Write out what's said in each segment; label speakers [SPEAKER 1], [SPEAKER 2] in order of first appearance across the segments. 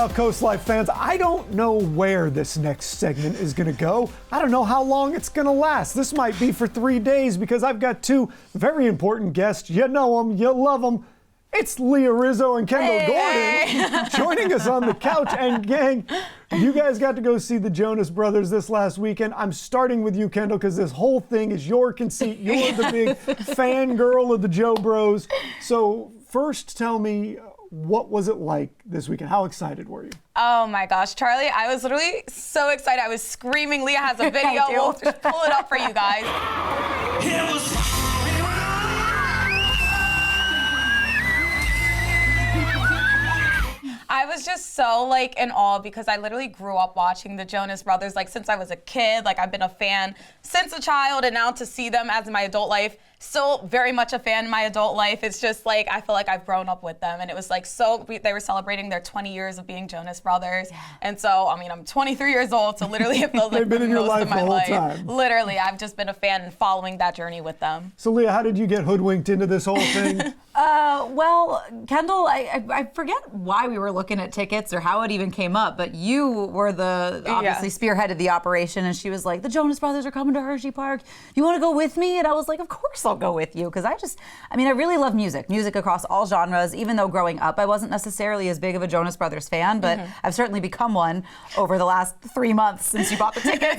[SPEAKER 1] CoastLife fans, I don't know where this next segment is going to go. I don't know how long it's going to last. This might be for 3 days because I've got two very important guests. You know them, you love them. It's Leah, Rizzo, and Kendall Gordon joining us on the couch. And gang, you guys got to go see the Jonas Brothers this last weekend. I'm starting with you, Kendall, because this whole thing is your conceit. You're the big fangirl of the Joe Bros. So first, tell me, what was it like this weekend? How excited were you?
[SPEAKER 2] Oh my gosh, Charlie, I was literally so excited. I was screaming. Leah has a video. We'll just pull it up for you guys. I was just so like in awe because I literally grew up watching the Jonas Brothers like since I was a kid. Like I've been a fan since a child, and now to see them as in my adult life, still very much a fan in my adult life. It's just like I feel like I've grown up with them, and it was like they were celebrating their 20 years of being Jonas Brothers. Yeah. And so I mean I'm 23 years old, so literally it feels like
[SPEAKER 1] been in your
[SPEAKER 2] most
[SPEAKER 1] life
[SPEAKER 2] of my
[SPEAKER 1] the whole
[SPEAKER 2] life.
[SPEAKER 1] time.
[SPEAKER 2] Literally, I've just been a fan and following that journey with them.
[SPEAKER 1] So Leah, how did you get hoodwinked into this whole thing?
[SPEAKER 3] Well, Kendall, I forget why we were looking at tickets or how it even came up, but you were the obviously spearheaded the operation, and she was like, the Jonas Brothers are coming to Hershey Park. You want to go with me? And I was like, of course I'll go with you, because I really love music across all genres. Even though growing up I wasn't necessarily as big of a Jonas Brothers fan, but I've certainly become one over the last 3 months since you bought the ticket.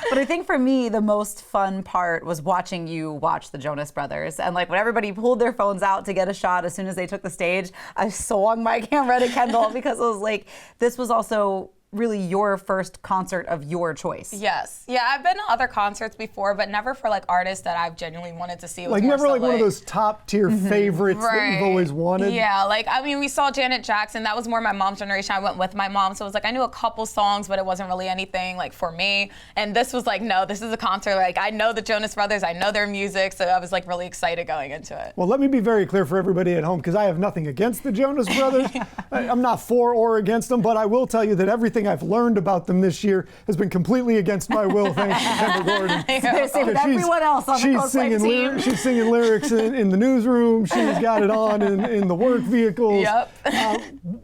[SPEAKER 3] But I think for me, the most fun part was watching you watch the Jonas Brothers. And like when everybody pulled their phones out to get a shot as soon as they took the stage, I swung my camera to Kendall because it was like, this was also really your first concert of your choice.
[SPEAKER 2] Yes. Yeah, I've been to other concerts before, but never for like artists that I've genuinely wanted to see. It was
[SPEAKER 1] like never like one of those top tier favorites that you've always wanted.
[SPEAKER 2] Yeah, like I mean we saw Janet Jackson. That was more my mom's generation. I went with my mom, so it was like I knew a couple songs, but it wasn't really anything like for me. And this was like, no, this is a concert. Like I know the Jonas Brothers, I know their music, so I was like really excited going into it.
[SPEAKER 1] Well, let me be very clear for everybody at home, because I have nothing against the Jonas Brothers. I'm not for or against them, but I will tell you that everything I've learned about them this year has been completely against my will, thanks to Kendall Gordon.
[SPEAKER 3] They're same with everyone else on the CoastLife team.
[SPEAKER 1] She's singing lyrics in the newsroom. She's got it on in the work vehicles.
[SPEAKER 2] Yep.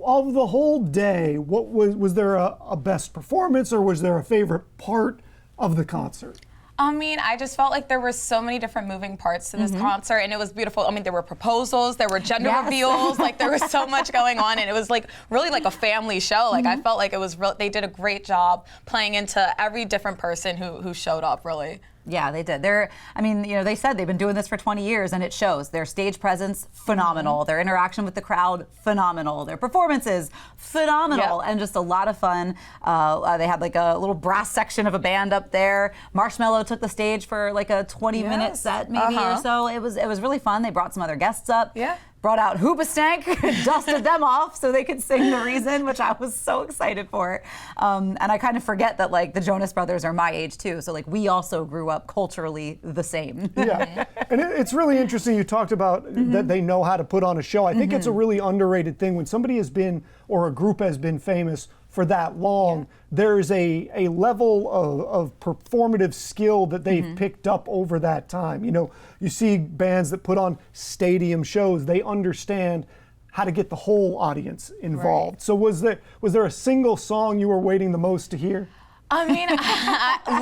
[SPEAKER 1] Of the whole day, what was there a best performance, or was there a favorite part of the concert?
[SPEAKER 2] I mean, I just felt like there were so many different moving parts to this concert, and it was beautiful. I mean, there were proposals, there were gender reveals, like there was so much going on, and it was like really like a family show. Like I felt like it was they did a great job playing into every different person who showed up, really.
[SPEAKER 3] Yeah, they did. They said they've been doing this for 20 years, and it shows. Their stage presence, phenomenal. Their interaction with the crowd, phenomenal. Their performances, phenomenal, and just a lot of fun. They had like a little brass section of a band up there. Marshmello took the stage for like a 20-minute set, maybe or so. It was really fun. They brought some other guests up. Yeah. Brought out Hoobastank, dusted them off so they could sing The Reason, which I was so excited for. And I kind of forget that like the Jonas Brothers are my age too, so like we also grew up culturally the same.
[SPEAKER 1] Yeah, and it's really interesting you talked about that they know how to put on a show. I think it's a really underrated thing when somebody has been, or a group has been famous for that long. There's a level of performative skill that they've picked up over that time. You know, you see bands that put on stadium shows, they understand how to get the whole audience involved. So was there a single song you were waiting the most to hear?
[SPEAKER 2] I mean,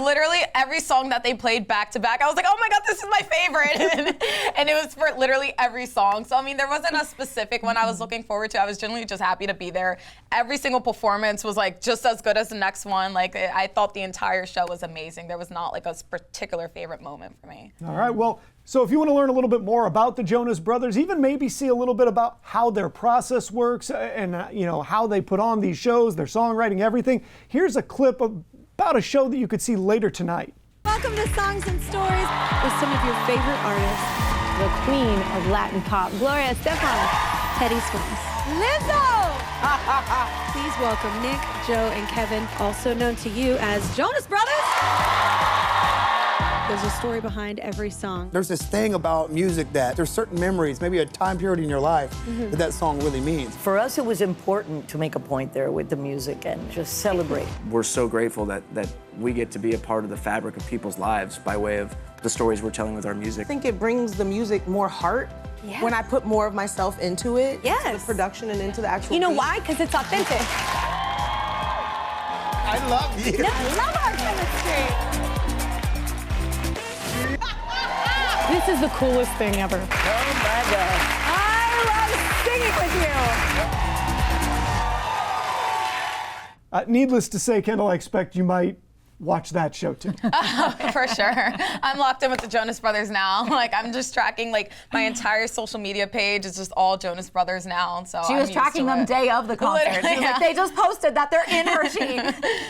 [SPEAKER 2] literally every song that they played back to back, I was like, oh my God, this is my favorite. and it was for literally every song. So, I mean, there wasn't a specific one I was looking forward to. I was genuinely just happy to be there. Every single performance was like just as good as the next one. Like, I thought the entire show was amazing. There was not like a particular favorite moment for me.
[SPEAKER 1] All right, well, so if you want to learn a little bit more about the Jonas Brothers, even maybe see a little bit about how their process works and how they put on these shows, their songwriting, everything, here's a clip about a show that you could see later tonight.
[SPEAKER 4] Welcome to Songs and Stories with some of your favorite artists. The queen of Latin pop, Gloria Estefan, Teddy Swims, Rizzo! Please welcome Nick, Joe, and Kevin, also known to you as Jonas Brothers. There's a story behind every song.
[SPEAKER 5] There's this thing about music that there's certain memories, maybe a time period in your life that song really means.
[SPEAKER 6] For us, it was important to make a point there with the music and just celebrate.
[SPEAKER 7] We're so grateful that we get to be a part of the fabric of people's lives by way of the stories we're telling with our music.
[SPEAKER 8] I think it brings the music more heart when I put more of myself into it,
[SPEAKER 4] Yes.
[SPEAKER 8] into the production and into the actual
[SPEAKER 4] You know
[SPEAKER 8] beat.
[SPEAKER 4] why? Because it's authentic.
[SPEAKER 5] I love you.
[SPEAKER 4] I love our chemistry. This is the coolest thing ever.
[SPEAKER 6] Oh my God.
[SPEAKER 4] I love singing with you.
[SPEAKER 1] Needless to say, Kendall, I expect you might watch that show too.
[SPEAKER 2] For sure. I'm locked in with the Jonas Brothers now. Like, I'm just tracking, like, my entire social media page is just all Jonas Brothers now. So
[SPEAKER 3] She
[SPEAKER 2] I'm
[SPEAKER 3] was
[SPEAKER 2] used
[SPEAKER 3] tracking
[SPEAKER 2] to
[SPEAKER 3] them
[SPEAKER 2] it.
[SPEAKER 3] day of the concert.
[SPEAKER 2] Literally,
[SPEAKER 3] She was like, they just posted that they're in Hershey.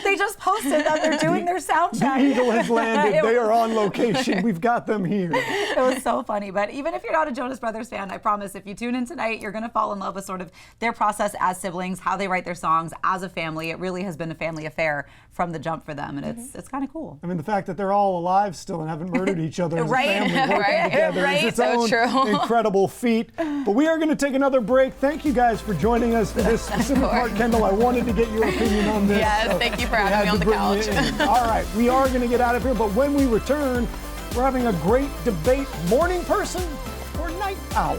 [SPEAKER 3] They just posted that they're doing their sound
[SPEAKER 1] The
[SPEAKER 3] check.
[SPEAKER 1] Eagle has landed. They are on location. We've got them here.
[SPEAKER 3] It was so funny. But even if you're not a Jonas Brothers fan, I promise if you tune in tonight, you're going to fall in love with sort of their process as siblings, how they write their songs as a family. It really has been a family affair from the jump for them, and it's kind of cool.
[SPEAKER 1] I mean, the fact that they're all alive still and haven't murdered each other as
[SPEAKER 3] Right.
[SPEAKER 1] a family working
[SPEAKER 2] Right.
[SPEAKER 1] together
[SPEAKER 2] Right.
[SPEAKER 1] is its
[SPEAKER 2] So
[SPEAKER 1] own
[SPEAKER 2] true.
[SPEAKER 1] incredible feat. But we are going to take another break. Thank you guys for joining us for this specific part. Kendall, I wanted to get your opinion on this.
[SPEAKER 2] Yes,
[SPEAKER 1] so
[SPEAKER 2] thank you for
[SPEAKER 1] we
[SPEAKER 2] having me
[SPEAKER 1] had
[SPEAKER 2] on
[SPEAKER 1] to
[SPEAKER 2] the
[SPEAKER 1] bring you
[SPEAKER 2] couch.
[SPEAKER 1] in. All right, we are going to get out of here, but when we return, we're having a great debate, morning person or night owl.